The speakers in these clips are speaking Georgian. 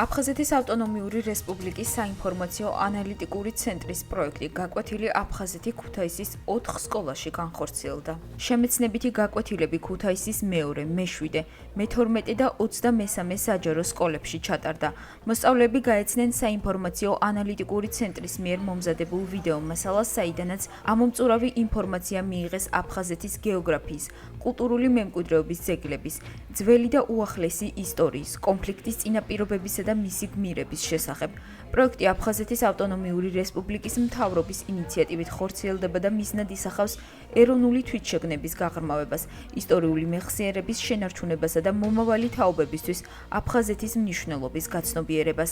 აფხაზეთის ავტონომიური რესპუბლიკის საინფორმაციო ანალიტიკური ცენტრის პროექტი გაკვეთილი აფხაზეთი ქუთაისის 4 სკოლაში განხორციელდა. შემეცნებითი გაკვეთილები ქუთაისის მეორე, მე-7, მე-12 და 23 საჯარო სკოლებში ჩატარდა. მოსწავლეები გაეცნენ საინფორმაციო ანალიტიკური ცენტრის მიერ მომზადებულ ვიდეო მასალას, საიდანაც ამომწურავი ინფორმაცია მიიღეს აფხაზეთის გეოგრაფიის, კულტურული მემკვიდრეობის ძეგლების, ძველი და უახლესი ისტორიის, კონფლიქტის წინაპირობებისა და მისი გმირების შესახებ. პროექტი აფხაზეთის ავტონომიური რესპუბლიკის მთავრობის ინიციატივით ხორციელდება და მიზნად ისახავს ეროვნული თვითშეგნების გაღრმავებას, ისტორიული მეხსიერების შენარჩუნებასა და მომავალი თაობებისთვის აფხაზეთის მნიშვნელობის გაცნობიერებას.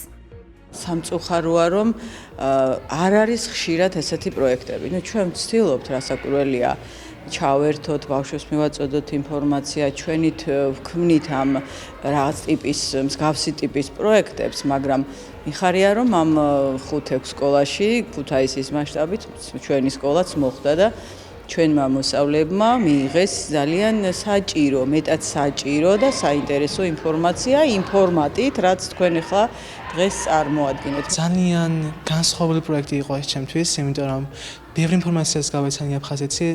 სამწუხაროა, რომ არ არის ხშირად ესეთი პროექტები. ჩვენ ვცდილობთ, რასაკვირველია, ჩავერთოთ, ბავშვებს მივაწოდოთ ინფორმაცია, ჩვენით ვქმნით ამ რაღაც ტიპის, მსგავსი ტიპის პროექტებს, მაგრამ მიხარია, რომ ამ 5-6 სკოლაში, ქუთაისის მასშტაბით, ჩვენი სკოლაც მოხვდა და ჩვენმა მოსწავლეებმა მიიღეს ძალიან საჭირო, მეტად საჭირო და საინტერესო ინფორმაცია იმ ფორმატით, რაც თქვენ ახლა დღეს წარმოადგენთ. ძალიან განსხვავებული პროექტი იყო ეს ჩემთვის, იმიტომ რომ ბევრი ინფორმაციას გავეცანი აფხაზეთში,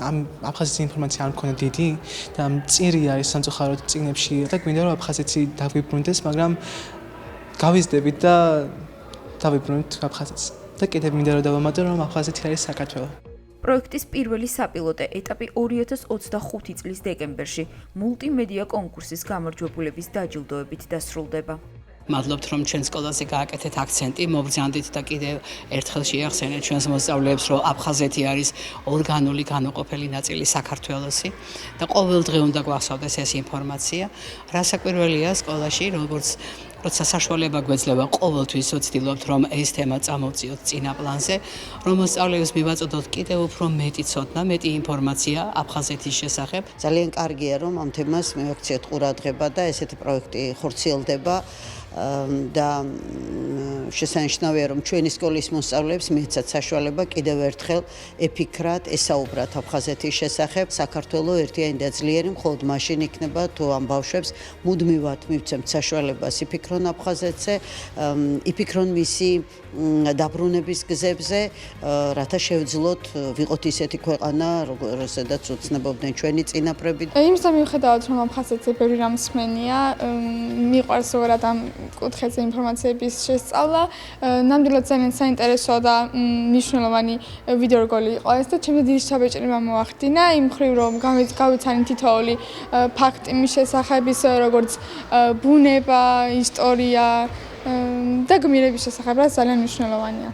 ამ აფხაზეთის ინფორმაცია არ მქონდა დიდი და მწირი არის სამწუხაროდ წიგნებში და გვინდა რომ აფხაზეთი დავიბრუნდეს, მაგრამ გავიზრდებით და დავიბრუნეთ აფხაზეთს. და კიდევ მინდა რომ დავამატო, რომ აფხაზეთი არის საქართველო. პროექტის პირველი საპილოტე ეტაპი 2025 წლის დეკემბერში მულტიმედია კონკურსის გამარჯვებულების დაჯილდოებით დასრულდება. მადლობთ, რომ ჩვენ სკოლაზე გააკეთეთ აქცენტი, მობრძანდით და კიდევ ერთხელ შეახსენეთ ჩვენს მოსწავლეებს, რომ აფხაზეთი არის ორგანული განუყოფელი ნაწილი საქართველოსი და ყოველდღე უნდა გვახსოვდეს ეს ინფორმაცია. რასაკვირველია სკოლაში, როცა საშუალება გვეძლება, ყოველთვის ვცდილობთ, რომ ეს თემა წამოვწიოთ წინა პლანზე, რომ მოსწავლეებს მივაწოდოთ კიდევ უფრო მეტი ცოდნა, მეტი ინფორმაცია აფხაზეთის შესახებ. ძალიან კარგია, რომ ამ თემას მივაქციეთ ყურადღება და ესეთი პროექტი ხორციელდება. და შესანიშნავია, რომ ჩვენი სკოლის მოსწავლეებს მიეცათ საშუალება კიდევ ერთხელ ეფიქრათ, ესაუბრათ აფხაზეთის შესახებ. საქართველო ერთიანი და ძლიერი მხოლოდ მაშინ იქნება, თუ ამ ბავშვებს მუდმივად მივცემთ საშუალებას იფიქრონ აფხაზეთზე, იფიქრონ მისი დაბრუნების გზებზე, რათა შევძლოთ ვიყოთ ისეთი ქვეყანა, რომელსაც უცნებობდნენ ჩვენი წინაპრები. იმისთან მიუხედავად, რომ აფხაზეთზე ბევრი რამ მსმენია, მიყვარს ზოგადად ამ კუთხეზე ინფორმაციების შესწავლა, ნამდვილად ძალიან საინტერესო და მნიშვნელოვანი ვიდეო რგოლი იყო ეს და ჩემს დიდი ჩაბეჭდილება მოახდინა იმ მხრივ, რომ გავიცანი თითოეული ფაქტი მის შესახებ, როგორც ბუნება, ისტორია და გმირების შესახებ, რაც ძალიან მნიშვნელოვანია.